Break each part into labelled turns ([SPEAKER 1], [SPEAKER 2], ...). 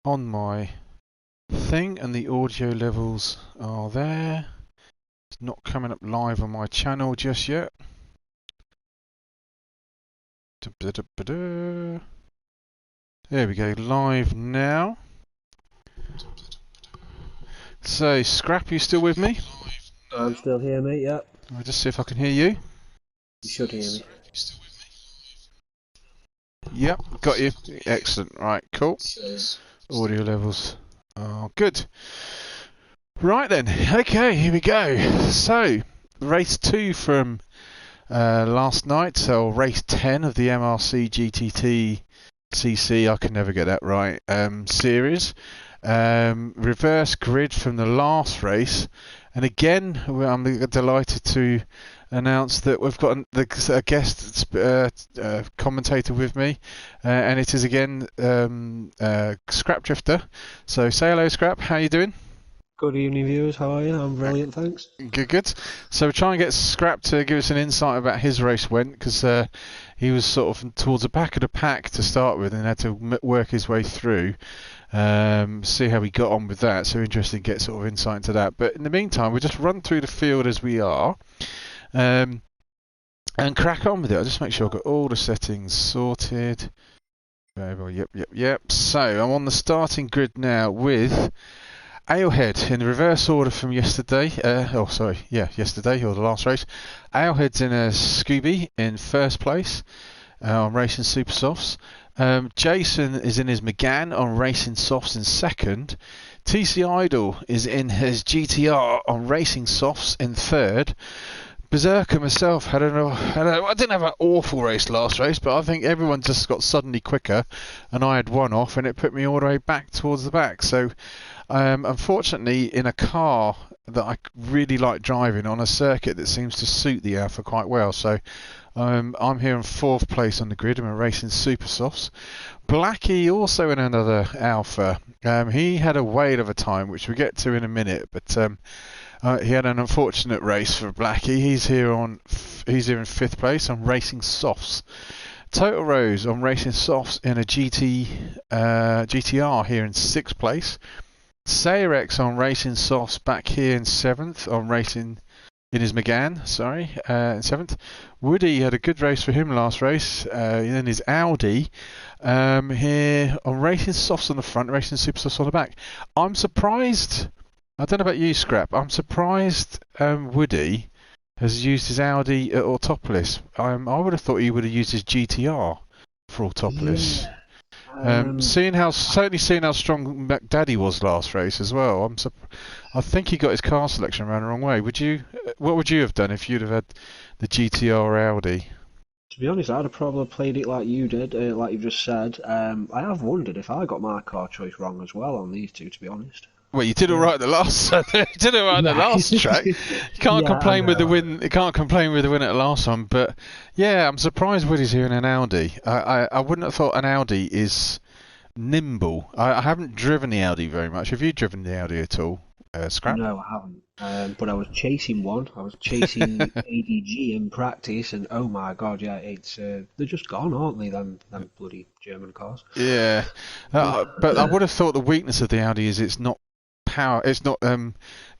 [SPEAKER 1] on my thing, and the audio levels are there. It's not coming up live on my channel just yet. There we go, live now. So, Scrap, you still with me?
[SPEAKER 2] I'm still here, mate, yep.
[SPEAKER 1] I'll just see if I can hear you.
[SPEAKER 2] You should hear me.
[SPEAKER 1] Yep, got you. Excellent. Right, cool. Audio levels are good. Right then, okay, here we go. So, race 2 from last night, so race 10 of the MRC GTTCC, I can never get that right, series. Reverse grid from the last race, and again I'm delighted to announce that we've got a guest commentator with me, and it is again Scrap Drifter. So say hello, Scrap, how you doing?
[SPEAKER 2] Good evening, viewers. How are you? I'm brilliant, thanks.
[SPEAKER 1] Good. So we're trying to get Scrap to give us an insight about his race went, because he was sort of towards the back of the pack to start with and had to work his way through. See how we got on with that. So interesting to get sort of insight into that. But in the meantime, we'll just run through the field as we are, and crack on with it. I'll just make sure I've got all the settings sorted. Yep. So I'm on the starting grid now with Alehead in the reverse order from yesterday. Yesterday or the last race. Alehead's in a Scooby in first place on Racing Super Softs. Jason is in his Megane on Racing Softs in second. TC Idol is in his GTR on Racing Softs in third. Beserker myself I didn't have an awful race last race, but I think everyone just got suddenly quicker, and I had one off, and it put me all the way back towards the back. So unfortunately, in a car that I really like driving on a circuit that seems to suit the Alpha quite well. So I'm here in fourth place on the grid. I'm racing Super Softs. Blackie also in another Alpha. He had a whale of a time, which we'll get to in a minute, but he had an unfortunate race for Blackie. He's here in fifth place on Racing Softs. Total Rose on Racing Softs in a GTR here in sixth place. Sayrex on Racing Softs back here in seventh on Racing in his Megane, in seventh. Woody had a good race for him last race in his Audi. Here on Racing Softs on the front, Racing Super Softs on the back. I'm surprised. I don't know about you, Scrap. I'm surprised Woody has used his Audi at Autopolis. I would have thought he would have used his GTR for Autopolis.
[SPEAKER 2] Yeah.
[SPEAKER 1] Seeing how strong McDaddy was last race as well, I think he got his car selection around the wrong way. What would you have done if you'd have had the GTR or Audi?
[SPEAKER 2] To be honest, I'd have probably played it like you did, like you've just said. I have wondered if I got my car choice wrong as well on these two, to be honest.
[SPEAKER 1] Well, you did all right the last. The last track. You can't complain with the win. You can't complain with the win at the last one. But yeah, I'm surprised Woody's here in an Audi. I wouldn't have thought an Audi is nimble. I haven't driven the Audi very much. Have you driven the Audi at all, Scrap?
[SPEAKER 2] No, I haven't. But I was chasing one. I was chasing ADG in practice, and oh my god, yeah, it's they're just gone, aren't they? Them bloody German cars.
[SPEAKER 1] Yeah, but I would have thought the weakness of the Audi is it's not power. It's not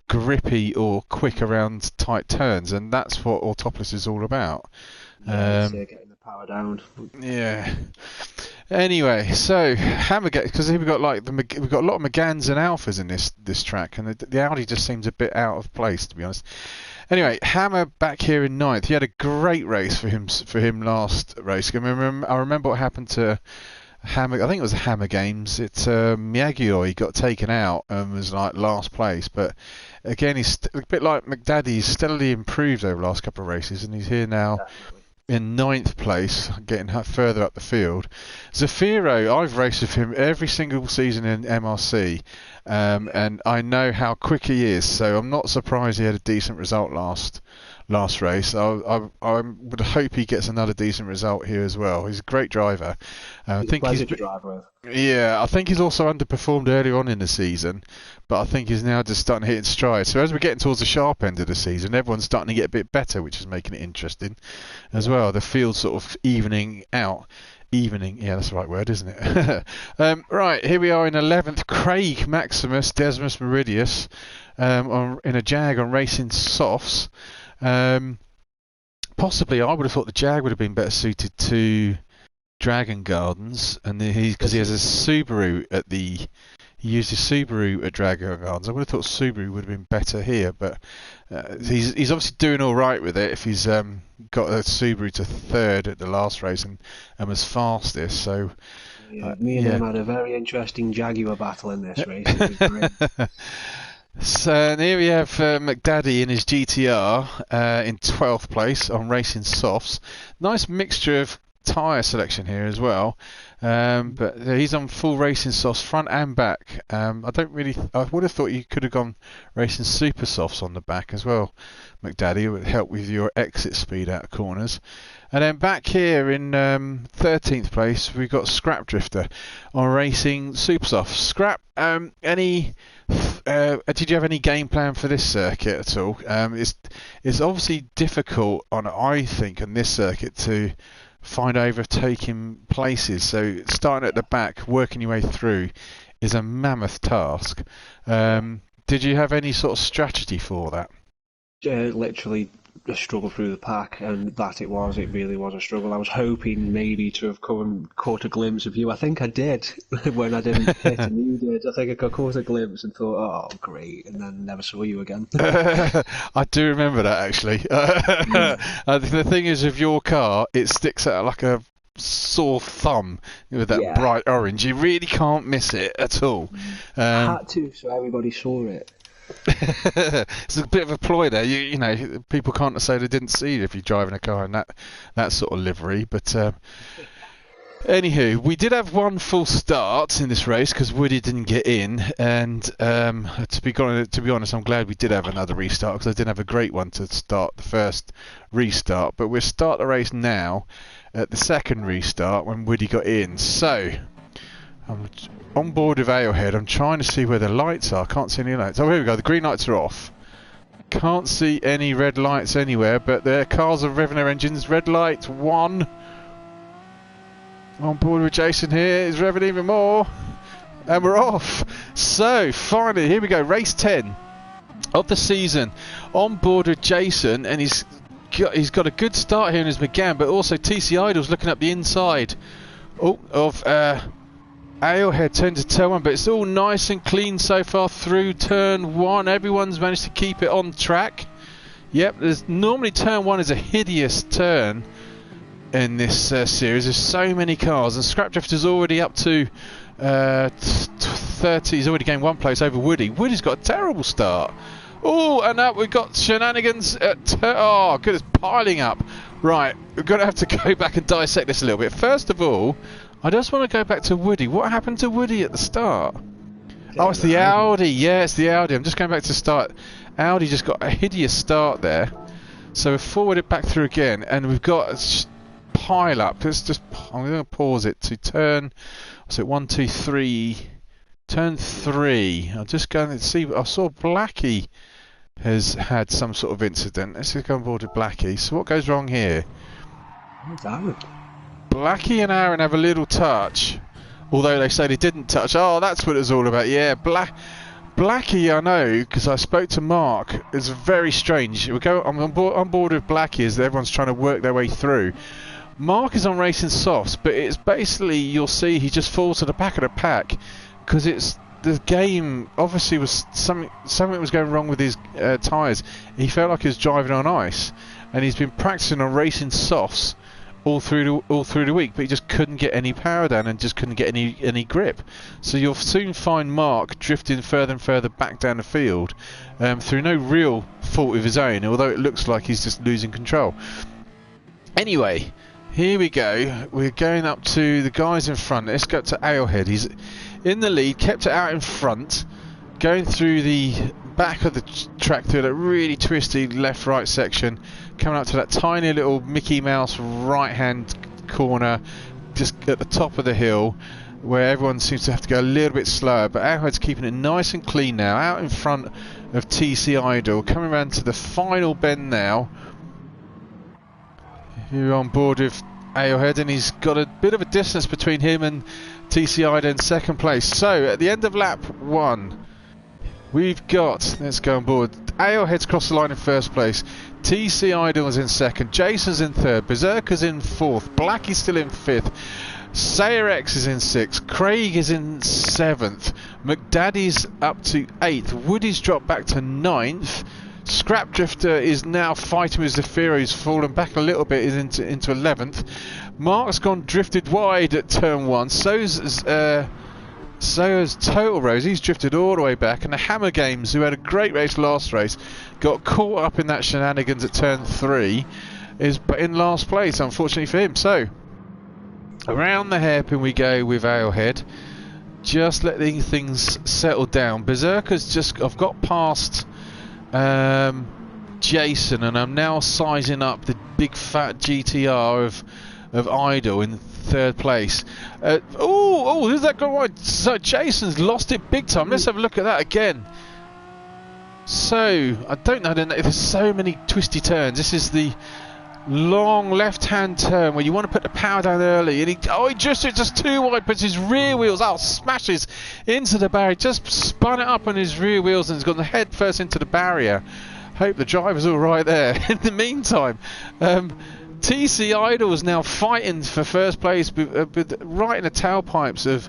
[SPEAKER 1] grippy or quick around tight turns, and that's what Autopolis is all about.
[SPEAKER 2] Yeah, getting the power down.
[SPEAKER 1] Yeah. Anyway, so Hammergate, because we've got a lot of Meganes and Alphas in this track, and the Audi just seems a bit out of place, to be honest. Anyway, Hammer back here in ninth. He had a great race for him last race. I remember what happened to Hammer. I think it was the Hammer Games. It's Miyagi got taken out and was like last place, but again he's a bit like McDaddy. He's steadily improved over the last couple of races, and he's here now. In ninth place, getting further up the field. Zafiro, I've raced with him every single season in MRC, and I know how quick he is, so I'm not surprised he had a decent result last race. I would hope he gets another decent result here as well. He's a great driver. I think he's
[SPEAKER 2] to drive with.
[SPEAKER 1] Yeah, I think he's also underperformed early on in the season, but I think he's now just starting to hit in stride. So as we're getting towards the sharp end of the season, everyone's starting to get a bit better, which is making it interesting as well. The field's sort of evening out evening. Yeah, that's the right word, isn't it? Right, here we are in 11th. Craig Maximus Decimus Meridius in a Jag on Racing Softs. Possibly, I would have thought the Jag would have been better suited to Dragon Gardens, and because he has a Subaru at the. He used his Subaru at Dragon Gardens. I would have thought Subaru would have been better here, but he's obviously doing all right with it if he's got a Subaru to third at the last race and was fastest. So
[SPEAKER 2] me and him had a very interesting Jaguar battle in this race. It was great.
[SPEAKER 1] So and here we have McDaddy in his GTR in 12th place on Racing Softs. Nice mixture of tyre selection here as well, but he's on full Racing Softs front and back. I would have thought you could have gone Racing Super Softs on the back as well, McDaddy. It would help with your exit speed out of corners. And then back here in 13th place we've got Scrap Drifter on Racing Super Soft. Scrap, did you have any game plan for this circuit at all? It's obviously difficult I think on this circuit to find overtaking places, so starting at the back, working your way through is a mammoth task. Did you have any sort of strategy for that?
[SPEAKER 2] Literally a struggle through the pack, and it really was a struggle. I was hoping maybe to have caught a glimpse of you. I think I did when I didn't hit and you did. I think I caught a glimpse and thought, oh great, and then never saw you again.
[SPEAKER 1] I do remember that actually. The thing is with your car, it sticks out like a sore thumb with that bright orange. You really can't miss it at all.
[SPEAKER 2] I had to, so everybody saw it.
[SPEAKER 1] It's a bit of a ploy there. You know, people can't say they didn't see it if you're driving a car in that sort of livery. But anywho, we did have one full start in this race because Woody didn't get in, and to be honest, I'm glad we did have another restart because I didn't have a great one to start the first restart. But we'll start the race now at the second restart when Woody got in. So I'm on board with Alehead. I'm trying to see where the lights are. Can't see any lights. Oh, here we go. The green lights are off. Can't see any red lights anywhere, but their cars are revving their engines. Red light 1. On board with Jason here. He's revving even more. And we're off. So, finally, here we go. Race 10 of the season. On board with Jason, and he's got a good start here in his McGann, but also TC Idol's looking up the inside of Alehead turn to turn 1, but it's all nice and clean so far through turn 1. Everyone's managed to keep it on track. Yep, normally turn 1 is a hideous turn in this series. There's so many cars, and Scrap Drifter's already up to 30. He's already gained 1 place over Woody. Woody's got a terrible start. Oh, and now we've got shenanigans goodness, piling up. Right, we're going to have to go back and dissect this a little bit. First of all, I just want to go back to Woody. What happened to Woody at the start? Oh, it's the Audi. Yeah, it's the Audi. I'm just going back to start. Audi just got a hideous start there. So we've forwarded back through again, and we've got a pile up. I'm going to pause it to turn. What's it? 1, 2, 3. Turn 3. I'm just going to see. I saw Blackie has had some sort of incident. Let's just go on board with Blackie. So what goes wrong here? Blackie and Aaron have a little touch, although they say they didn't touch. Oh, that's what it's all about. Yeah, Blackie, I know, because I spoke to Mark. It's very strange. I'm on board with Blackie as everyone's trying to work their way through. Mark is on Racing Softs, but it's basically, you'll see he just falls to the back of the pack because the game obviously was something was going wrong with his tyres. He felt like he was driving on ice, and he's been practicing on Racing Softs all through the week, but he just couldn't get any power down and just couldn't get any grip. So you'll soon find Mark drifting further and further back down the field through no real fault of his own, although it looks like he's just losing control. Anyway, here we go. We're going up to the guys in front. Let's go up to Alehead. He's in the lead, kept it out in front, going through the back of the track through that really twisty left-right section, coming up to that tiny little Mickey Mouse right-hand corner just at the top of the hill where everyone seems to have to go a little bit slower, but Alehead's keeping it nice and clean now, out in front of TC Idol, coming around to the final bend now. You're on board with Ale-Head, and he's got a bit of a distance between him and TC Ida in second place. So at the end of lap 1, we've got, let's go on board, Ale-Head's crossed the line in first place, TC Idol's in second, Jason's in third, Beserker's in fourth, Blackie's still in fifth, Sayer X is in 6th, Craig is in 7th, McDaddy's up to 8th, Woody's dropped back to 9th, Scrap Drifter is now fighting with Zafiro, who's fallen back a little bit, is into 11th. Mark's gone drifted wide at turn 1, so has Total Rose, he's drifted all the way back, and the Hammer Games, who had a great race last race, got caught up in that shenanigans at turn 3, is in last place, unfortunately for him. So around the hairpin we go with Ale-Head, just letting things settle down. Berserker's just, I've got past Jason, and I'm now sizing up the big fat GTR of Idol in third place. Who's that going wide? So Jason's lost it big time. Let's have a look at that again. So I don't know, there's so many twisty turns. This is the long left-hand turn where you want to put the power down early, and he just too wide, puts his rear wheels out, smashes into the barrier, just spun it up on his rear wheels, and has gone head first into the barrier. Hope the driver's all right there. In the meantime, TC Idol is now fighting for first place right in the tailpipes of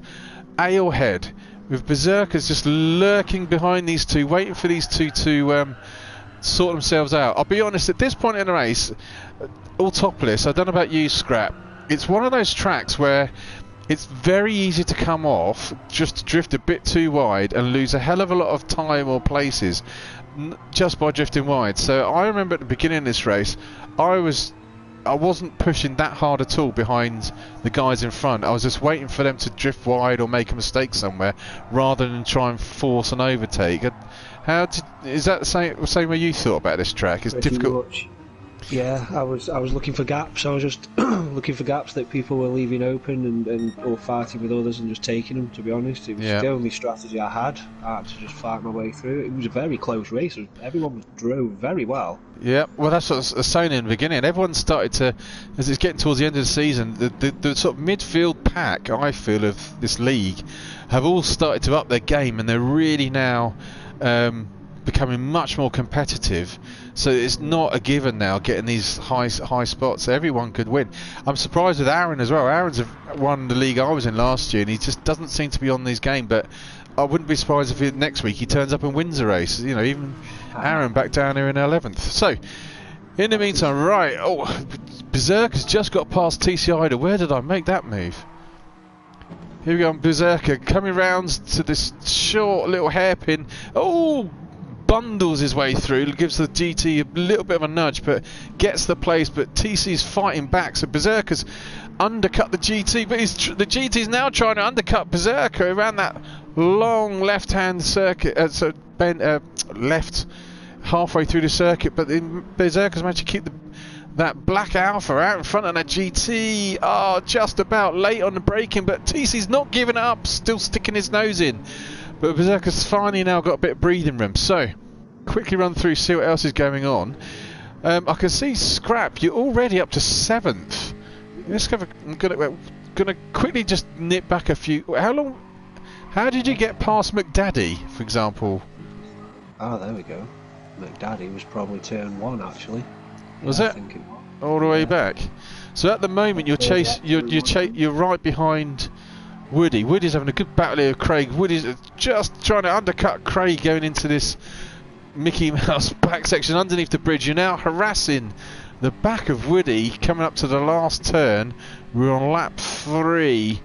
[SPEAKER 1] Ale-Head, with Berserkers just lurking behind these two, waiting for these two to sort themselves out. I'll be honest, at this point in the race, Autopolis, I don't know about you, Scrap, it's one of those tracks where it's very easy to come off, just to drift a bit too wide and lose a hell of a lot of time or places just by drifting wide. So I remember at the beginning of this race, I wasn't pushing that hard at all behind the guys in front. I was just waiting for them to drift wide or make a mistake somewhere, rather than try and force an overtake. Is that the same way you thought about this track? It's
[SPEAKER 2] pretty
[SPEAKER 1] difficult.
[SPEAKER 2] much. Yeah, I was looking for gaps. I was just looking for gaps that people were leaving open and or fighting with others and just taking them. To be honest, it was the only strategy I had. I had to just fight my way through. It was a very close race. Everyone drove very well.
[SPEAKER 1] Yeah, well, that's what I was saying in the beginning. Everyone started to, as it's getting towards the end of the season, the sort of midfield pack, I feel, of this league have all started to up their game, and they're really now becoming much more competitive. So it's not a given now getting these high spots. Everyone could win. I'm surprised with Aaron as well. Aaron's won the league I was in last year, and he just doesn't seem to be on this game. But I wouldn't be surprised if next week he turns up and wins a race. You know, even Aaron back down here in 11th. So in the meantime, right, Berserk has just got past TC Ida. Where did I make that move? Here we go on Berserker, coming round to this short little hairpin. Bundles his way through, gives the GT a little bit of a nudge, but gets the place. But TC's fighting back, so Berserker's undercut the GT, but the GT's now trying to undercut Berserker around that long left-hand circuit, left halfway through the circuit. But Berserker's managed to keep that Black Alpha out in front of that GT. Just about late on the braking, but TC's not giving it up, still sticking his nose in. But Berserker's finally now got a bit of breathing room. So, quickly run through, see what else is going on. I can see Scrap, you're already up to 7th. I'm gonna quickly just nip back a few. How did you get past McDaddy, for example?
[SPEAKER 2] Oh, there we go. McDaddy was probably turn 1 actually.
[SPEAKER 1] Was it?
[SPEAKER 2] I think it was.
[SPEAKER 1] All the way back. So at the moment you're right behind Woody. Woody's having a good battle here with Craig. Woody's just trying to undercut Craig going into this Mickey Mouse back section underneath the bridge. You're now harassing the back of Woody coming up to the last turn. We're on lap 3.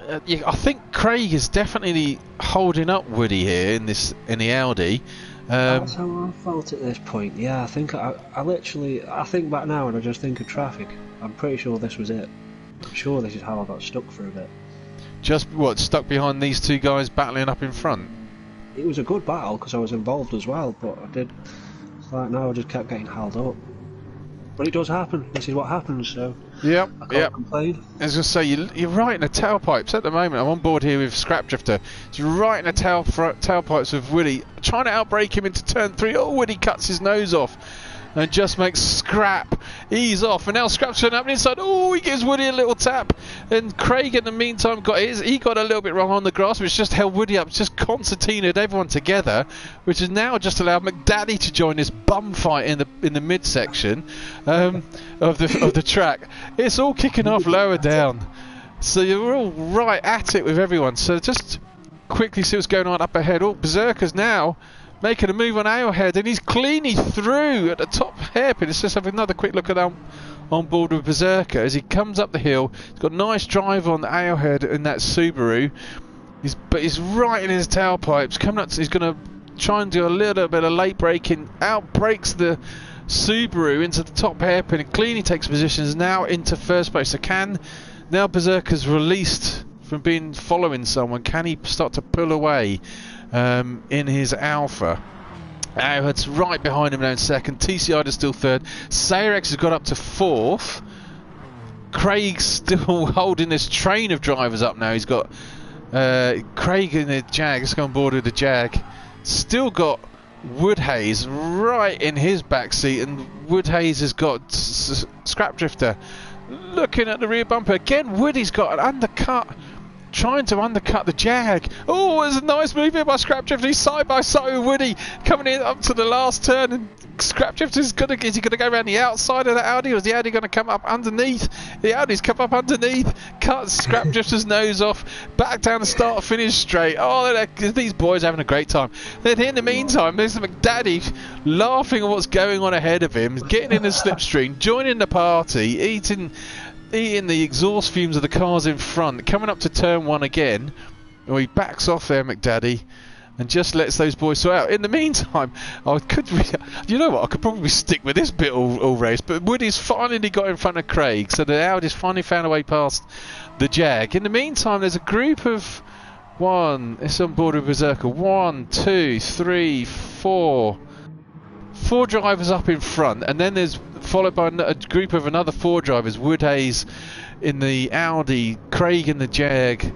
[SPEAKER 1] I think Craig is definitely holding up Woody here in the Audi.
[SPEAKER 2] That's how I felt at this point. Yeah, I think I think back now and I just think of traffic. I'm pretty sure this was it. I'm sure this is how I got stuck for a bit.
[SPEAKER 1] Just stuck behind these two guys battling up in front?
[SPEAKER 2] It was a good battle because I was involved as well, but right now I just kept getting held up. But it does happen. This is what happens, so I can't complain.
[SPEAKER 1] I was going to say, you're right in the tailpipes at the moment. I'm on board here with Scrap Drifter. It's right in the tailpipes with Woody, trying to outbrake him into turn 3. Woody cuts his nose off. and just makes Scrap ease off. And now Scrap's turning up inside. Oh, he gives Woody a little tap. And Craig, in the meantime, he got a little bit wrong on the grass, which just held Woody up, just concertinaed everyone together, which has now just allowed McDaddy to join this bum fight in the midsection of the track. It's all kicking off lower down. So you're all right at it with everyone. So just quickly see what's going on up ahead. Oh, Beserker's now making a move on Alehead, and he's cleanly through at the top hairpin. Let's just have another quick look at on board with Beserker as he comes up the hill. He's got a nice drive on Alehead in that Subaru. But he's right in his tailpipes. Coming up, he's going to try and do a little bit of late braking. Out breaks the Subaru into the top hairpin and cleanly takes positions now into first place. So now Beserker's released from following someone, can he start to pull away in his Alpha? Alehead's right behind him now in second. TCI is still third. Sayrex has got up to fourth. Craig's still holding this train of drivers up now. He's got Craig in the Jag. Let's go on board with the Jag. Still got Woodhays right in his backseat, and Woodhays has got Scrap Drifter looking at the rear bumper. Again, Woody's got an undercut, trying to undercut the Jag. Oh, there's a nice move here by Scrap Drifter. He's side by side with Woody, coming in up to the last turn, and Scrap Drifter's is he going to go around the outside of the Audi, or is the Audi going to come up underneath? The Audi's come up underneath, cuts Scrap Drifter's nose off, back down the start finish straight. Oh, these boys are having a great time. Then in the meantime, there's McDaddy laughing at what's going on ahead of him, getting in the slipstream, joining the party, eating the exhaust fumes of the cars in front, coming up to turn one again. Oh, he backs off there, McDaddy, and just lets those boys sort out. In the meantime, you know what, I could probably stick with this bit all race, but Woody's finally got in front of Craig, so the Audi's finally found a way past the Jag. In the meantime, there's a group of it's on board with Beserker. 1, 2, 3, 4 drivers up in front, and then there's followed by a group of another 4 drivers. Woodhays in the Audi, Craig in the Jag,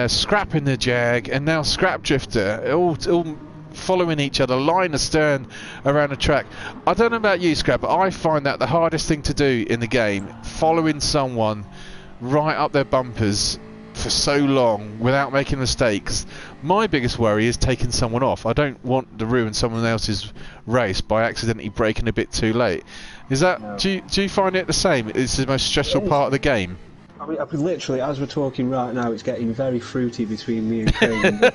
[SPEAKER 1] Scrap in the Jag, and now Scrap Drifter, all following each other, line astern around the track. I don't know about you, Scrap, but I find that the hardest thing to do in the game, following someone right up their bumpers for so long without making mistakes. My biggest worry is taking someone off. I don't want to ruin someone else's race by accidentally braking a bit too late. Is that no. Do you find it the same? It's the most stressful part of the game.
[SPEAKER 2] I mean, literally, as we're talking right now, it's getting very fruity between me and Craig.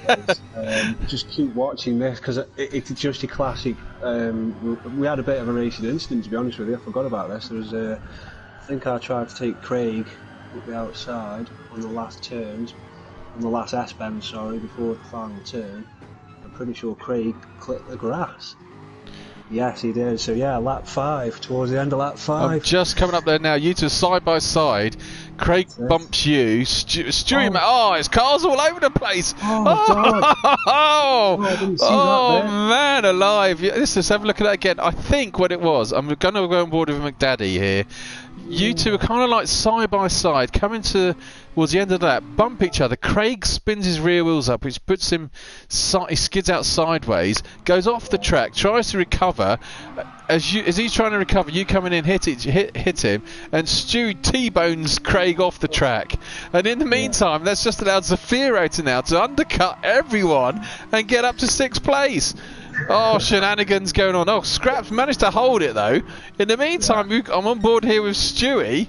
[SPEAKER 2] Just keep watching this, because it's just a classic. We had a bit of a racing incident, to be honest with you. I forgot about this. There was I think I tried to take Craig up the outside on the last turns, on the last S-bend, sorry, before the final turn. I'm pretty sure Craig clipped the grass. Yes, he did. So yeah, lap 5, towards the end of lap 5.
[SPEAKER 1] I'm just coming up there now. You two side by side. Craig bumps you. Stewie, his car's all over the place.
[SPEAKER 2] I didn't see that there.
[SPEAKER 1] Man alive. Let's just have a look at that again. I think what it was, I'm going to go on board with McDaddy here. You two are kind of like side by side, coming towards the end of that, bump each other. Craig spins his rear wheels up, which puts him, he skids out sideways, goes off the track, tries to recover. As he's trying to recover, you come in and hit him, and Stu T-bones Craig off the track. And in the meantime, that's just allowed Zafiro to undercut everyone and get up to 6th place. Oh, shenanigans going on. Oh, Scraps managed to hold it though. In the meantime, I'm on board here with Stewie.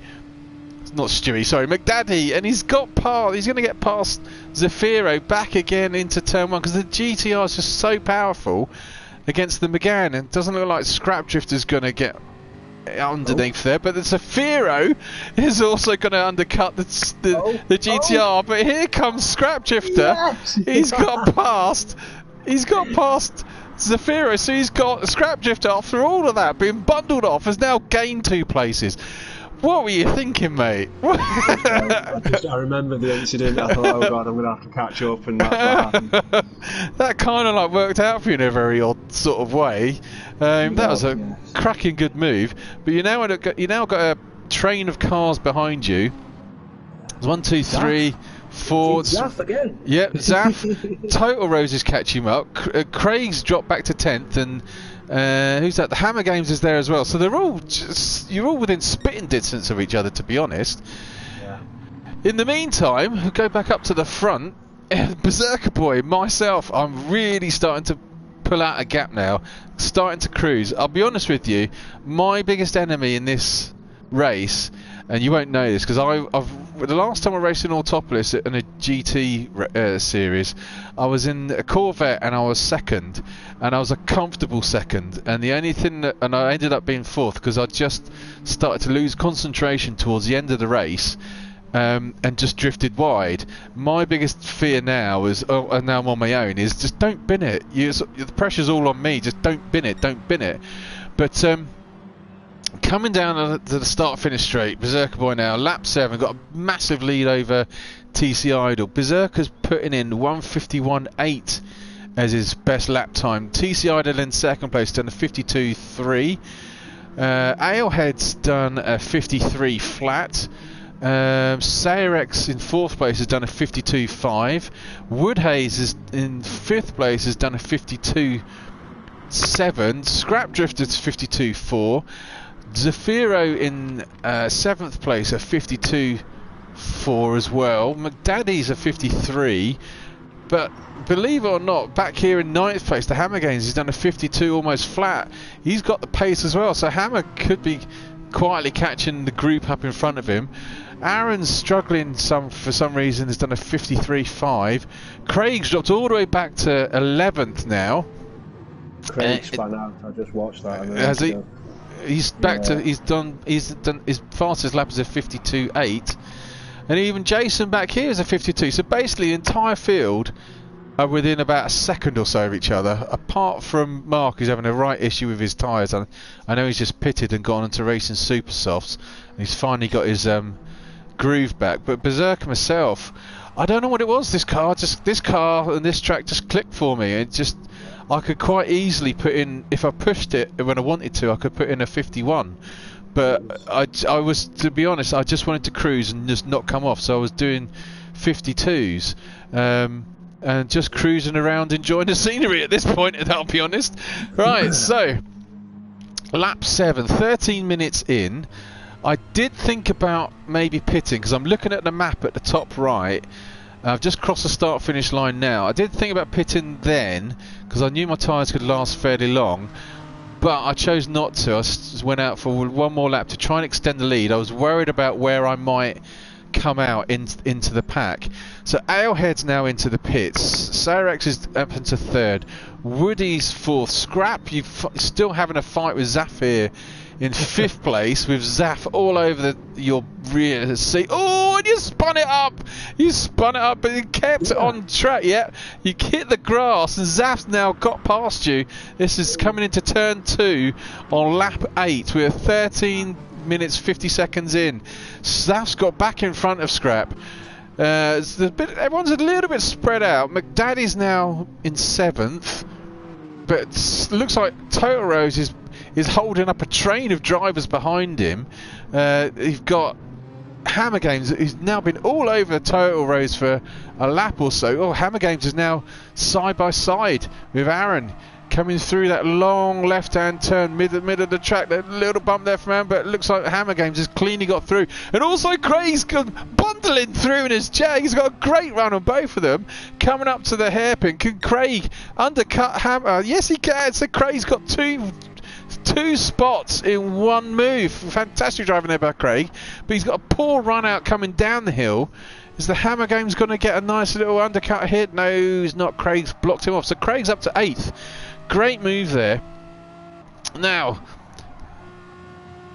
[SPEAKER 1] Not Stewie, sorry, McDaddy, and he's got he's going to get past Zafiro back again into turn 1, because the GTR is just so powerful against the Megane, and it doesn't look like Scrap Drifter's going to get underneath there, but the Zafiro is also going to undercut the GTR. But here comes Scrap Drifter. Yes. He's got past Zafiro, so he's got Scrap Drifter after all of that being bundled off, has now gained 2 places. What were you thinking, mate?
[SPEAKER 2] I remember the incident. I thought, oh god, I'm going to have to catch up, and that's what happened.
[SPEAKER 1] That kind of like worked out for you in a very odd sort of way. That was a cracking good move. But you now got a train of cars behind you. There's 1, 2, 3, 4.
[SPEAKER 2] Zaf again.
[SPEAKER 1] Yep, Zaf. Total Roses catch him up. Craig's dropped back to 10th, and Who's that? The Hammer Games is there as well. So they're all you're all within spitting distance of each other, to be honest.
[SPEAKER 2] Yeah.
[SPEAKER 1] In the meantime, we'll go back up to the front. Beserker-Boy, myself, I'm really starting to pull out a gap now, starting to cruise. I'll be honest with you, my biggest enemy in this race, and you won't know this because the last time I raced in Autopolis in a GT series, I was in a Corvette and I was second, and I was a comfortable second, and the only thing and I ended up being fourth because I just started to lose concentration towards the end of the race. And just drifted wide. My biggest fear now is, and now I'm on my own, is just don't bin it. The pressure's all on me. Just don't bin it. Don't bin it. But coming down to the start-finish straight, Beserker-Boy now, lap 7, got a massive lead over TC Idol. Berserker's putting in 1:51.8 as his best lap time. TC Idol in second place, done a 52.3. Alehead's done a 53 flat. Sayrex in fourth place has done a 52.5. Woodhaze is in fifth place, has done a 52.7. Scrapdrifter's 52.4. Zafiro in seventh place, a 52.4 as well. McDaddy's a 53. But believe it or not, back here in ninth place, the Hammer Games, he's done a 52 almost flat. He's got the pace as well, so Hammer could be quietly catching the group up in front of him. Aaron's struggling for some reason, has done a 53.5. Craig's dropped all the way back to 11th now.
[SPEAKER 2] Craig spun out. I just watched that.
[SPEAKER 1] Has he? He's back to. He's done his fastest lap is a 52.8, and even Jason back here is a 52. So basically, the entire field are within about a second or so of each other, apart from Mark, who's having a right issue with his tyres. I know he's just pitted and gone into racing super softs, and he's finally got his groove back. But Berserker myself, I don't know what it was. This car and this track just clicked for me. I could quite easily put in, if I pushed it when I wanted to, I could put in a 51. But I was, to be honest, I just wanted to cruise and just not come off. So I was doing 52s. And just cruising around enjoying the scenery at this point, I'll be honest. Right, so lap 7, 13 minutes in. I did think about maybe pitting because I'm looking at the map at the top right. I've just crossed the start finish line now. I did think about pitting then because I knew my tyres could last fairly long, but I chose not to. I just went out for one more lap to try and extend the lead. I was worried about where I might come out into the pack. So Alehead's now into the pits. Cyrex is up into third. Woody's fourth. Scrap, you're still having a fight with Zaf here in fifth place, with Zaf all over your rear seat. Oh, and you spun it up! You spun it up, but you kept it on track. Yeah, you hit the grass, and Zaf's now got past you. This is coming into turn 2 on lap 8. We're 13 minutes 50 seconds in. Zaf's got back in front of Scrap. Everyone's a little bit spread out. McDaddy's now in 7th, but it looks like Total Rose is holding up a train of drivers behind him. You've got Hammer Games, who's now been all over Total Rose for a lap or so. Oh, Hammer Games is now side by side with Aaron, coming through that long left-hand turn, middle of the track. That little bump there from Aaron, but it looks like Hammer Games has cleanly got through. And also Craig's bundling through in his Jag. He's got a great run on both of them. Coming up to the hairpin. Can Craig undercut Hammer? Yes, he can. So Craig's got two spots in one move. Fantastic driving there by Craig, but he's got a poor run out coming down the hill. Is the Hammer Game's going to get a nice little undercut hit? No, he's not. Craig's blocked him off. So Craig's up to 8th. Great move there. Now,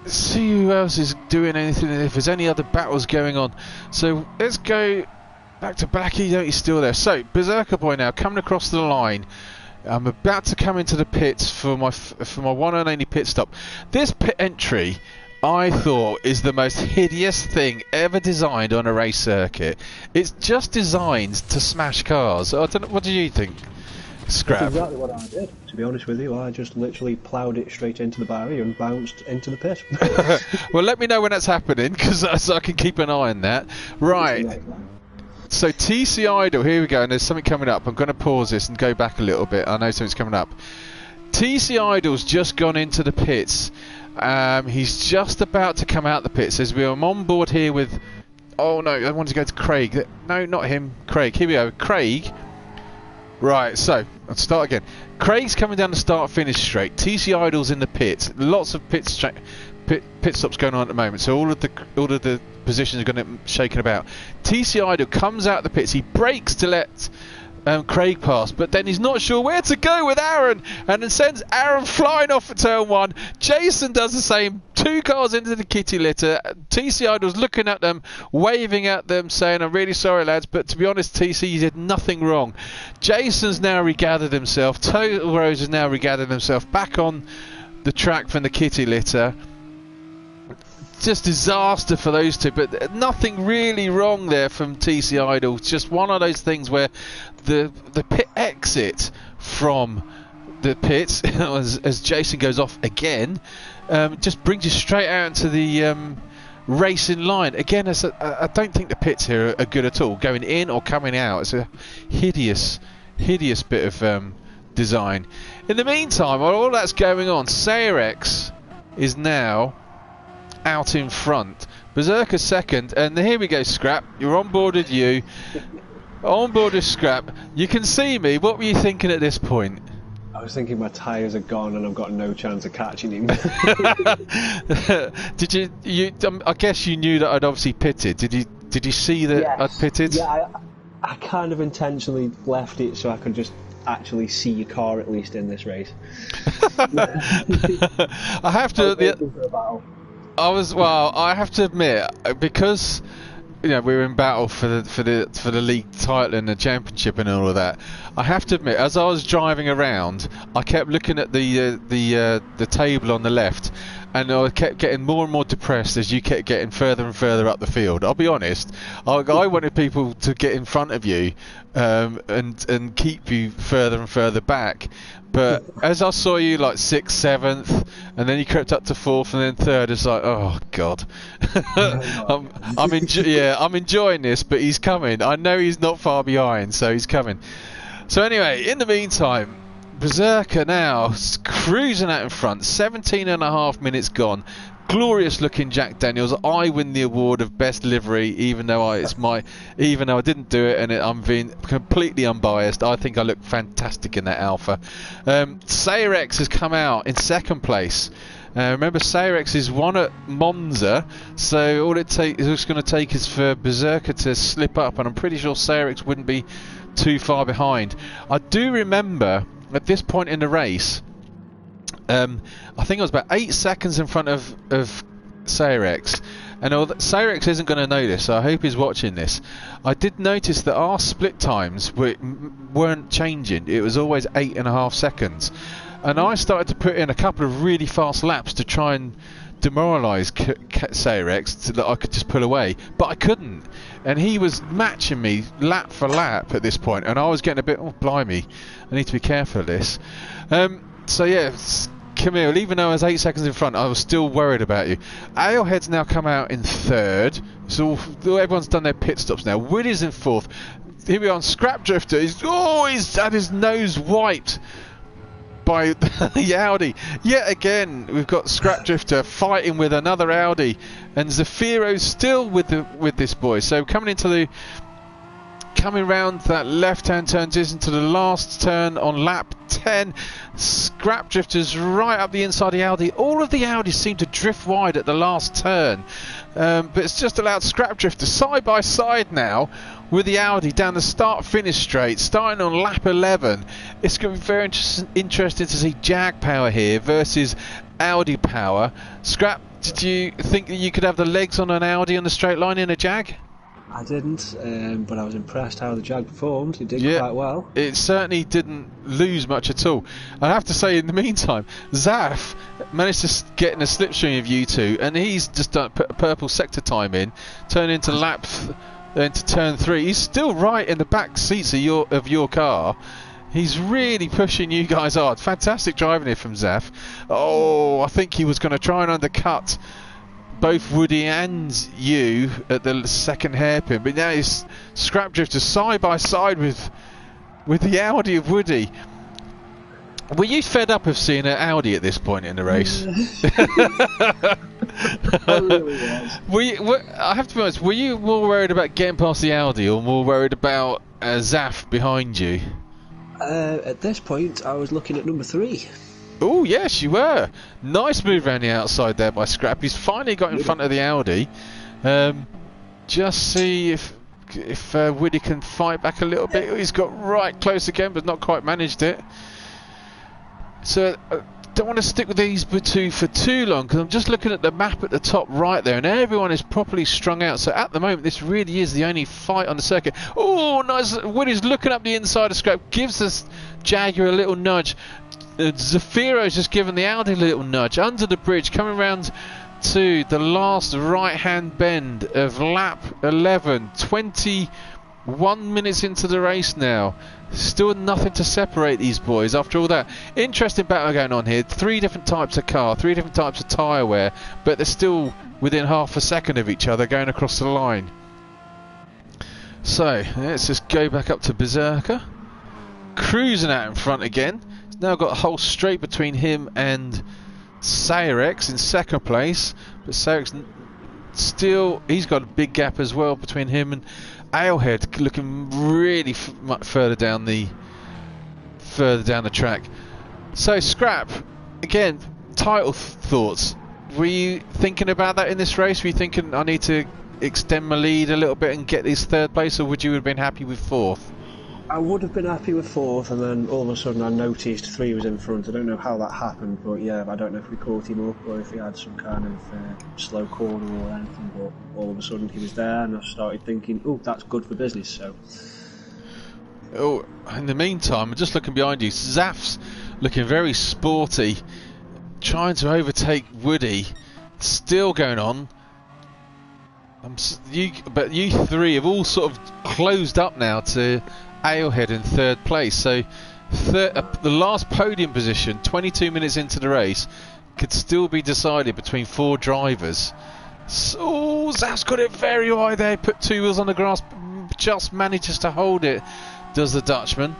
[SPEAKER 1] let's see who else is doing anything, if there's any other battles going on. So let's go back to Blackie. He's still there. So Beserker-Boy now coming across the line. I'm about to come into the pits for my one and only pit stop. This pit entry, I thought, is the most hideous thing ever designed on a race circuit. It's just designed to smash cars. I don't know, what do you think, Scrap?
[SPEAKER 2] That's exactly what I did, to be honest with you. I just literally ploughed it straight into the barrier and bounced into the pit.
[SPEAKER 1] Well, let me know when that's happening, because I can keep an eye on that. Right. So TC Idol, here we go, and there's something coming up. I'm going to pause this and go back a little bit. I know something's coming up. TC Idol's just gone into the pits. He's just about to come out the pits as I'm on board here with... Oh no, I wanted to go to Craig. No, not him. Craig. Here we go. Craig. Right, so, let's start again. Craig's coming down the start-finish straight. TC Idol's in the pits. Lots of pit stops going on at the moment, so all of the positions are going to shaken about. TC Idol comes out the pits. He brakes to let Craig pass, but then he's not sure where to go with Aaron, and then sends Aaron flying off at turn 1. Jason does the same. 2 cars into the kitty litter. TC Idol's looking at them, waving at them, saying, "I'm really sorry, lads, but to be honest, TC, you did nothing wrong." Jason's now regathered himself. Total Rose has now regathered himself back on the track from the kitty litter. Just disaster for those two, but nothing really wrong there from TC Idol. It's just one of those things where the pit exit from the pits as Jason goes off again just brings you straight out into the racing line again. I don't think the pits here are good at all, going in or coming out. It's a hideous bit of design. In the meantime, while all that's going on, Sayrex is now out in front. Beserker second, and here we go. Scrap, you're on board with you. On board with Scrap. You can see me. What were you thinking at this point?
[SPEAKER 2] I was thinking my tyres are gone and I've got no chance of catching him.
[SPEAKER 1] Did you? I guess you knew that I'd obviously pitted. Did you see that
[SPEAKER 2] Yes.
[SPEAKER 1] I'd pitted?
[SPEAKER 2] Yeah, I kind of intentionally left it so I could just actually see your car at least in this race.
[SPEAKER 1] I have to. I have to admit, because we were in battle for the league title and the championship and all of that. I have to admit, as I was driving around, I kept looking at the table on the left, and I kept getting more and more depressed as you kept getting further and further up the field. I'll be honest, I wanted people to get in front of you and keep you further and further back. But as I saw you like 6th, 7th, and then you crept up to 4th and then 3rd, it's like, oh god, I'm enjoying this, but he's coming. I know he's not far behind, so he's coming. So anyway, in the meantime, Beserker now cruising out in front. 17.5 minutes gone. Glorious looking Jack Daniels. I win the award of best livery, even though I didn't do it, and I'm being completely unbiased. I think I look fantastic in that Alpha. Sayrex has come out in 2nd place. Remember, Sayrex is one at Monza, so all it's going to take is for Beserker to slip up, and I'm pretty sure Sayrex wouldn't be too far behind. I do remember at this point in the race, I think I was about 8 seconds in front of Sayrex, and Sayrex isn't going to know this, so I hope he's watching this. I did notice that our split times weren't changing. It was always 8.5 seconds, and I started to put in a couple of really fast laps to try and demoralise Sayrex so that I could just pull away, but I couldn't, and he was matching me lap for lap at this point, and I was getting a bit, oh blimey, I need to be careful of this. So yeah, Camille, even though I was 8 seconds in front, I was still worried about you. Alehead's now come out in 3rd, so everyone's done their pit stops now. Woody's in 4th. Here we are on Scrap Drifter. He's had his nose wiped by the Audi. Yet again, we've got Scrap Drifter fighting with another Audi, and Zafiro's still with this boy. So coming round that left-hand turn into the last turn on lap 10. Scrap Drifter's right up the inside of the Audi. All of the Audis seem to drift wide at the last turn, but it's just allowed Scrap Drifter side by side now with the Audi down the start-finish straight, starting on lap 11. It's going to be very interesting to see Jag power here versus Audi power. Scrap, did you think that you could have the legs on an Audi on the straight line in a Jag?
[SPEAKER 2] I didn't, but I was impressed how the Jag performed. It did quite well. It
[SPEAKER 1] certainly didn't lose much at all. I have to say, in the meantime, Zaf managed to get in a slipstream of you two, and he's just put a purple sector time in, turn into into turn 3. He's still right in the back seats of your car. He's really pushing you guys hard. Fantastic driving here from Zaf. Oh, I think he was going to try and undercut both Woody and you at the second hairpin, but now he's Scrap Drifter side by side with the Audi of Woody. Were you fed up of seeing an Audi at this point in the race?
[SPEAKER 2] I really was.
[SPEAKER 1] I have to be honest, were you more worried about getting past the Audi or more worried about Zaf behind you?
[SPEAKER 2] At this point, I was looking at number 3.
[SPEAKER 1] Oh, yes, you were. Nice move around the outside there by Scrap. He's finally got in front of the Audi. Just see if Woody can fight back a little bit. He's got right close again, but not quite managed it. So don't want to stick with these two for too long, because I'm just looking at the map at the top right there, and everyone is properly strung out. So at the moment, this really is the only fight on the circuit. Oh, nice! Woody's looking up the inside of Scrap, gives this Jaguar a little nudge. Zafiro's just given the Audi a little nudge under the bridge, coming round to the last right-hand bend of lap 11. 21 minutes into the race now. Still nothing to separate these boys after all that. Interesting battle going on here. 3 different types of car, 3 different types of tyre wear, but they're still within half a second of each other going across the line. So let's just go back up to Beserker. Cruising out in front again. He's now got a whole straight between him and Sayrex in second place, but Sayrex still, he's got a big gap as well between him and Alehead, looking really much further down the track. So Scrap, again, title thoughts. Were you thinking about that in this race? Were you thinking I need to extend my lead a little bit and get this 3rd place, or would you have been happy with 4th?
[SPEAKER 2] I would have been happy with 4th, and then all of a sudden I noticed 3 was in front. I don't know how that happened, but yeah, I don't know if we caught him up or if he had some kind of slow corner or anything, but all of a sudden he was there, and I started thinking, oh, that's good for business, so...
[SPEAKER 1] Oh, in the meantime, I'm just looking behind you. Zaf's looking very sporty, trying to overtake Woody. Still going on. But you 3 have all sort of closed up now to Alehead in 3rd place. So the last podium position, 22 minutes into the race, could still be decided between 4 drivers. So Zaf's got it very high there. Put 2 wheels on the grass, just manages to hold it. Does the Dutchman?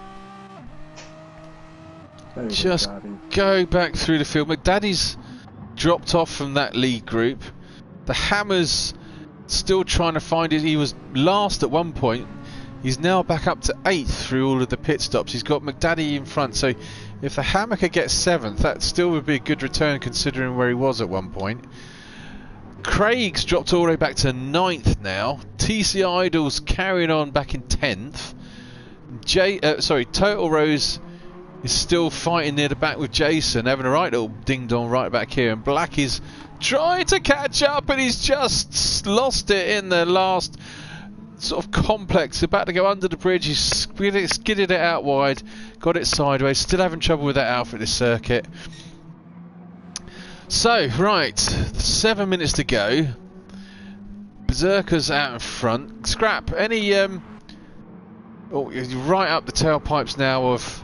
[SPEAKER 1] Just go back through the field. McDaddy's dropped off from that lead group. The Hammer's still trying to find it. He was last at one point. He's now back up to 8th through all of the pit stops. He's got McDaddy in front. So if the Hammer could get 7th, that still would be a good return considering where he was at one point. Craig's dropped all the way back to 9th now. TC Idol's carrying on back in 10th. Total Rose is still fighting near the back with Jason, having a right little ding-dong right back here, and Black is trying to catch up, and he's just lost it in the last sort of complex. About to go under the bridge, he's skidded it out wide, got it sideways, still having trouble with that Alpha at this circuit. So, right, 7 minutes to go. Berserker's out in front. Scrap, any right up the tailpipes now of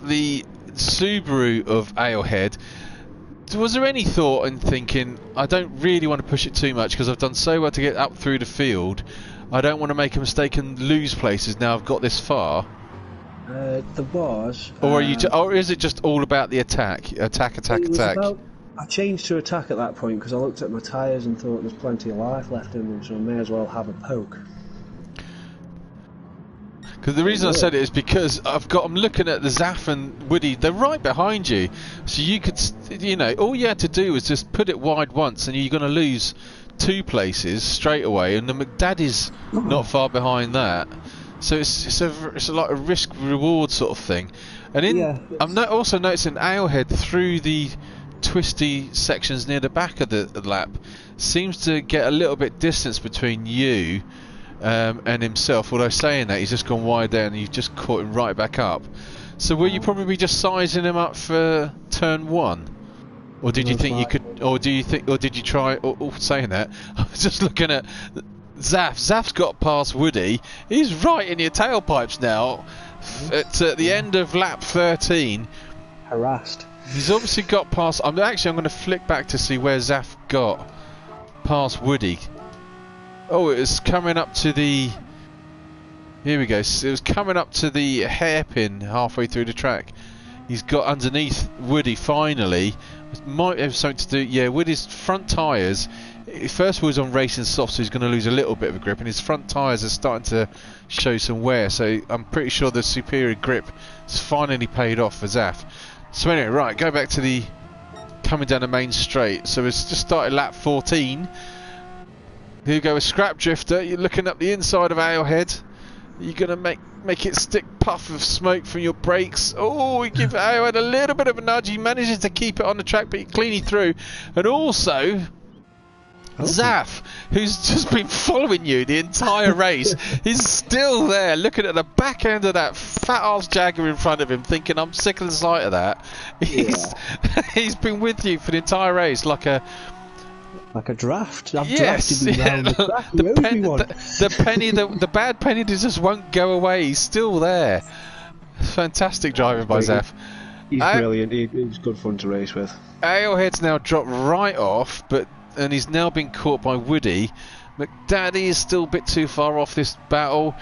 [SPEAKER 1] the Subaru of Alehead. Was there any thought in thinking, I don't really want to push it too much because I've done so well to get up through the field, I don't want to make a mistake and lose places now I've got this far?
[SPEAKER 2] There was.
[SPEAKER 1] Or or is it just all about the attack? Attack.
[SPEAKER 2] I changed to attack at that point because I looked at my tyres and thought there's plenty of life left in them, so I may as well have a poke.
[SPEAKER 1] Because the reason I said it is because I'm looking at the Zaf and Woody, they're right behind you. So you could, all you had to do was just put it wide once and you're going to lose 2 places straight away. And the McDaddy's not far behind that. So it's like a risk-reward sort of thing. And I'm also noticing Alehead through the twisty sections near the back of the lap seems to get a little bit distance between you and himself, although saying that he's just gone wide there and you've just caught him right back up. So will you probably just sizing him up for turn 1? Or did you think you could, or did you try, saying that, I was just looking at Zaf. Zaf's got past Woody. He's right in your tailpipes now at the end of lap 13.
[SPEAKER 2] Harassed.
[SPEAKER 1] He's obviously got past, I'm going to flick back to see where Zaf got past Woody. Oh, it was coming up to the Here we go. So it was coming up to the hairpin halfway through the track. He's got underneath Woody finally. Might have something to do. Yeah, Woody's front tyres. First of all, he's on racing soft, so he's going to lose a little bit of a grip, and his front tyres are starting to show some wear. So I'm pretty sure the superior grip has finally paid off for Zaf. So anyway, right, go back to the coming down the main straight. So it's just started lap 14. Here you go, a scrap drifter. You're looking up the inside of Alehead. You're going to make it stick puff of smoke from your brakes. Oh, you give Alehead a little bit of a nudge. He manages to keep it on the track, but he cleanly through. And also, Zaf, who's just been following you the entire race, he's still there looking at the back end of that fat ass Jaguar in front of him, thinking, I'm sick of the sight of that. He's been with you for the entire race like a
[SPEAKER 2] draft. I've
[SPEAKER 1] yes,
[SPEAKER 2] drafted him round the track.
[SPEAKER 1] The bad penny just won't go away. He's still there. Fantastic driving by Zaf.
[SPEAKER 2] He's brilliant. He's good fun to race with.
[SPEAKER 1] Alehead's now dropped right off, and he's now been caught by Woody. McDaddy is still a bit too far off this battle.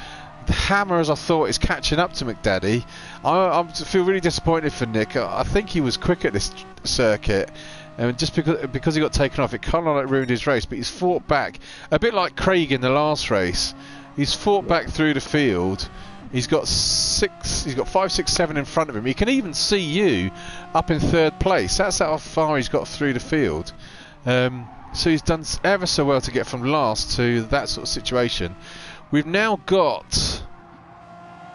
[SPEAKER 1] The Hammer, as I thought, is catching up to McDaddy. I feel really disappointed for Nick. I think he was quick at this circuit. And just because he got taken off, it kind of like ruined his race. But he's fought back, a bit like Craig in the last race. He's fought back through the field. He's got 5, 6, 7 in front of him. He can even see you up in third place. That's how far he's got through the field. So he's done ever so well to get from last to that sort of situation. We've now got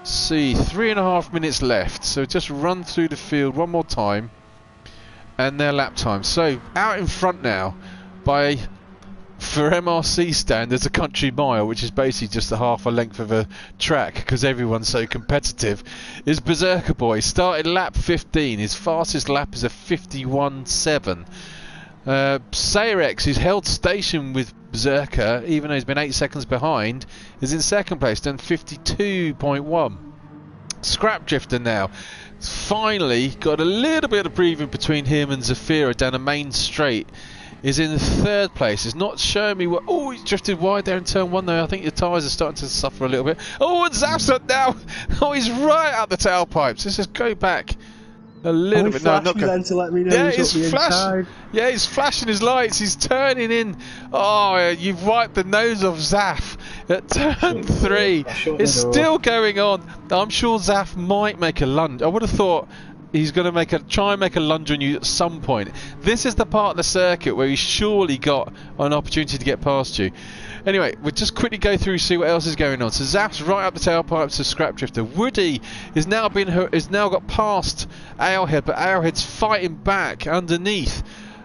[SPEAKER 1] 3.5 minutes left. So just run through the field one more time. And their lap time. So out in front now by, for MRC standards, a country mile, which is basically just a half a length of a track because everyone's so competitive, is Beserker-Boy. Started lap 15. His fastest lap is a 51.7. Sayrex, who's held station with Berserker, even though he's been 8 seconds behind, is in second place, done 52.1. Scrap Drifter now. Finally got a little bit of breathing between him and Zafira down the main straight. Is in third place. It's not showing me what. Oh, he's drifted wide there in turn 1 though. I think your tyres are starting to suffer a little bit. Oh, and Zaf's up now. Oh, he's right up the tailpipes. Let's just go back a little bit. No, not
[SPEAKER 2] then to let me know
[SPEAKER 1] he's flashing. Yeah, he's flashing his lights. He's turning in. Oh, you've wiped the nose off Zaf at turn 3. It's still going on. I'm sure Zaf might make a lunge. I would have thought he's going to try and make a lunge on you at some point. This is the part of the circuit where he's surely got an opportunity to get past you. Anyway, we'll just quickly go through see what else is going on. So Zaf's right up the tailpipes to Scrap Drifter. Woody is now got past Alehead, but Alehead's fighting back underneath.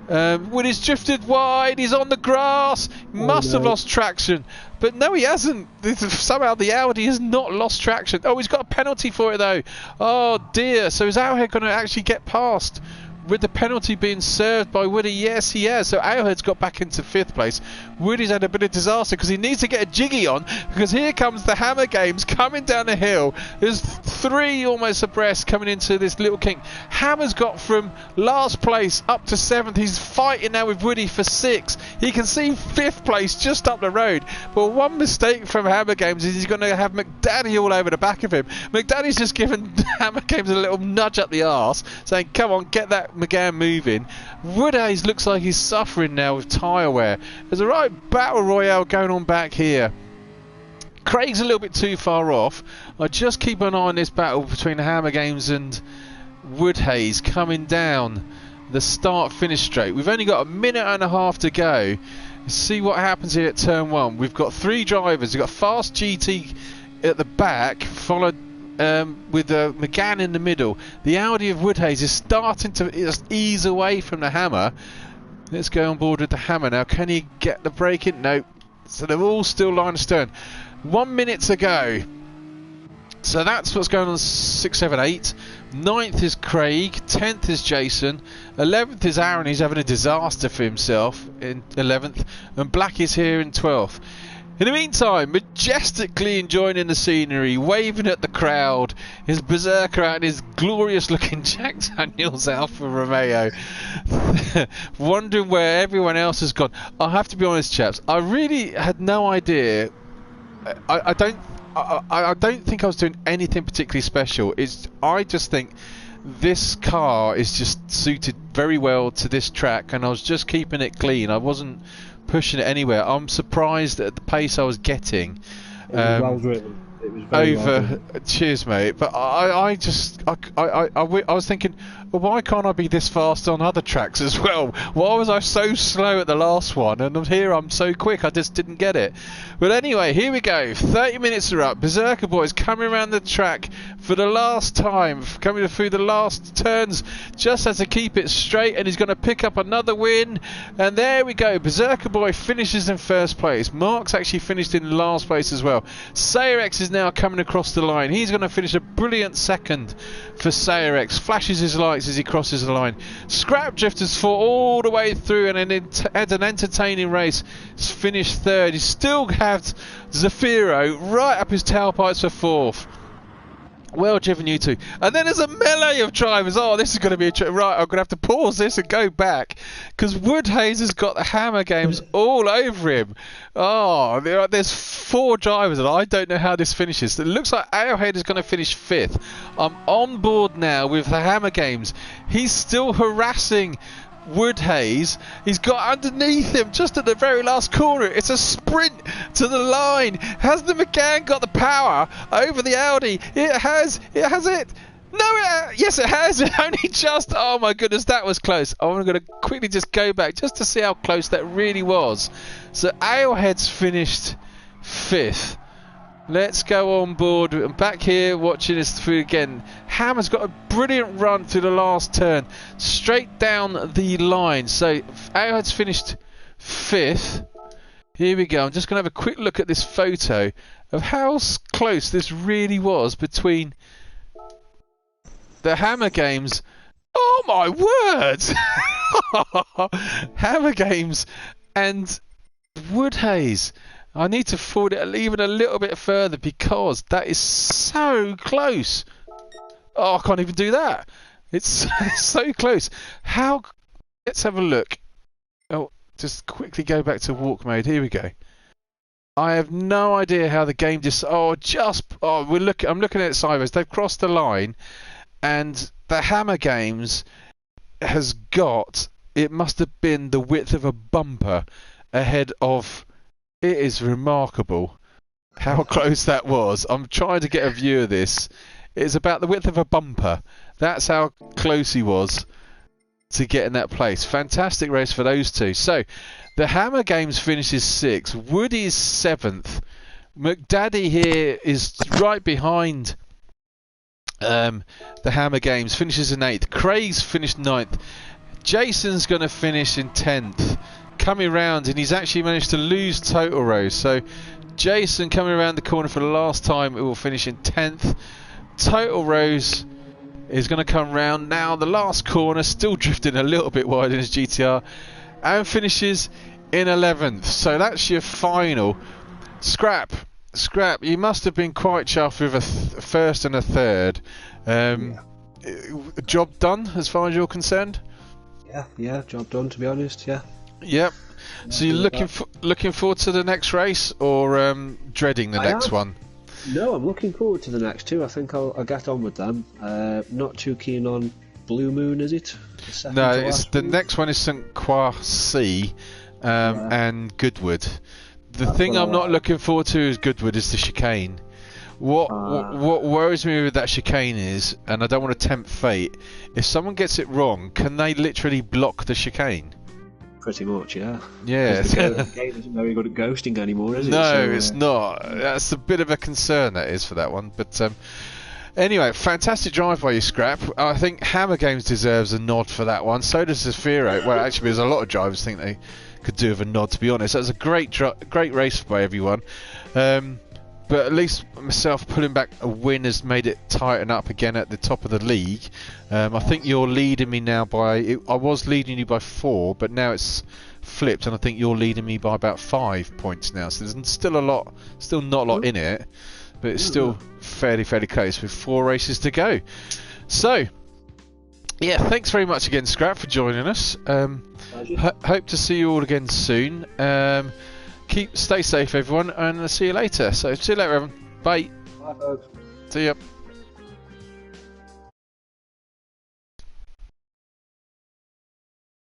[SPEAKER 1] Woody's drifted wide. He's on the grass. Must have lost traction, but no, he hasn't. Somehow the Audi has not lost traction. Oh, he's got a penalty for it though. Oh dear. So is Alehead going to actually get past? With the penalty being served by Woody? Yes, he has. So Alehead's got back into 5th place. Woody's had a bit of disaster because he needs to get a jiggy on, because here comes the Hammer Games coming down the hill. There's 3 almost abreast coming into this little kink. Hammer's got from last place up to 7th. He's fighting now with Woody for 6. He can see 5th place just up the road. But one mistake from Hammer Games is he's going to have McDaddy all over the back of him. McDaddy's just given Hammer Games a little nudge up the arse, saying, come on, get that McGann moving. Woodhays looks like he's suffering now with tyre wear. There's a right battle royale going on back here. Craig's a little bit too far off. I just keep an eye on this battle between the Hammer Games and Woodhays coming down the start-finish straight. We've only got a minute and a half to go. Let's see what happens here at turn 1. We've got 3 drivers. We've got Fast GT at the back, followed with McGann in the middle. The Audi of Woodhays is starting to ease away from the Hammer. Let's go on board with the Hammer now. Can he get the break in? No. So they're all still line astern. 1 minute to go. So that's what's going on 6, 7, 8. 9th is Craig. 10th is Jason. 11th is Aaron. He's having a disaster for himself in 11th. And Black is here in 12th. In the meantime, majestically enjoying the scenery, waving at the crowd, is Berserker out in his glorious looking Jack Daniels Alfa Romeo. Wondering where everyone else has gone. I have to be honest, chaps, I really had no idea. I don't I don't think I was doing anything particularly special. I just think this car is just suited very well to this track, and I was just keeping it clean. I wasn't pushing it anywhere. I'm surprised at the pace I was getting.
[SPEAKER 2] It was well driven. It was very well driven.
[SPEAKER 1] Cheers, mate. But I was thinking, well, why can't I be this fast on other tracks as well? Why was I so slow at the last one? And here I'm so quick, I just didn't get it. But anyway, here we go. 30 minutes are up. Beserker-Boy's coming around the track for the last time, coming through the last turns, just has to keep it straight, and he's going to pick up another win. And there we go. Beserker-Boy finishes in first place. Mark's actually finished in last place as well. Sayerex is now coming across the line. He's going to finish a brilliant second for Sayerex. Flashes his lights as he crosses the line. Scrap Drifters fought all the way through and had an entertaining race. He's finished third. He still had Zafiro right up his tailpipes for fourth. Well driven, you two. And then there's a melee of drivers. Oh, this is going to be right. I'm going to have to pause this and go back because Woodhays has got the Hammer Games all over him. Oh, there's 4 drivers, and I don't know how this finishes. It looks like Alehead is going to finish 5th. I'm on board now with the Hammer Games. He's still harassing Woodhays. He's got underneath him just at the very last corner. It's a sprint to the line. Has the McCann got the power over the Audi? It has it. No, yes it has. Only just. Oh my goodness, that was close. I'm going to quickly just go back just to see how close that really was. So Alehead's finished 5th. Let's go on board. I'm back here watching this through again. Hammer's got a brilliant run through the last turn, straight down the line. So Alehead's finished 5th. Here we go. I'm just going to have a quick look at this photo of how close this really was between the Hammer Games. Oh my word! Hammer Games and Woodhays. I need to forward it even a little bit further because that is so close. Oh, I can't even do that. It's so close. Let's have a look. Oh, just quickly go back to walk mode. Here we go. I have no idea how the game just. I'm looking at it sideways. They've crossed the line, and the Hammer Games has got. It must have been the width of a bumper ahead of. It is remarkable how close that was. I'm trying to get a view of this. It's about the width of a bumper. That's how close he was to getting that place. Fantastic race for those two. So, the Hammer Games finishes 6th. Woody's 7th. McDaddy here is right behind the Hammer Games. Finishes in 8th. Craig's finished 9th. Jason's going to finish in 10th. Coming round, and he's actually managed to lose Total Rose. So Jason coming around the corner for the last time, it will finish in 10th. Total Rose is going to come round now the last corner, still drifting a little bit wide in his GTR, and finishes in 11th. So that's your final. Scrap, you must have been quite chuffed with a first and a third. Job done as far as you're concerned?
[SPEAKER 2] Yeah, job done, to be honest.
[SPEAKER 1] Yep. So you're looking forward to the next race, or dreading the next one?
[SPEAKER 2] No, I'm looking forward to the next two. I think I'll get on with them. Not too keen on Blue Moon, is it?
[SPEAKER 1] No, the next one is St. Croix and Goodwood. The thing I'm not looking forward to is Goodwood is the chicane. What worries me with that chicane is, and I don't want to tempt fate, if someone gets it wrong, can they literally block the chicane?
[SPEAKER 2] Pretty much, yeah.
[SPEAKER 1] Yeah.
[SPEAKER 2] The game isn't very good at ghosting anymore, is it?
[SPEAKER 1] No, it's not. That's a bit of a concern, that is, for that one. But anyway, fantastic drive by you, Scrap. I think Hammer Games deserves a nod for that one. So does Zafiro. Well, actually, there's a lot of drivers think they could do with a nod, to be honest. That was a great race by everyone. But at least myself pulling back a win has made it tighten up again at the top of the league. I think you're leading me now by... I was leading you by 4, but now it's flipped, and I think you're leading me by about 5 points now. So there's still not a lot in it, but it's still fairly close with 4 races to go. So, yeah, thanks very much again, Scrap, for joining us. Hope to see you all again soon. Stay safe, everyone, and I'll see you later. So, see you later, everyone. Bye.
[SPEAKER 2] Bye, folks.
[SPEAKER 1] See ya.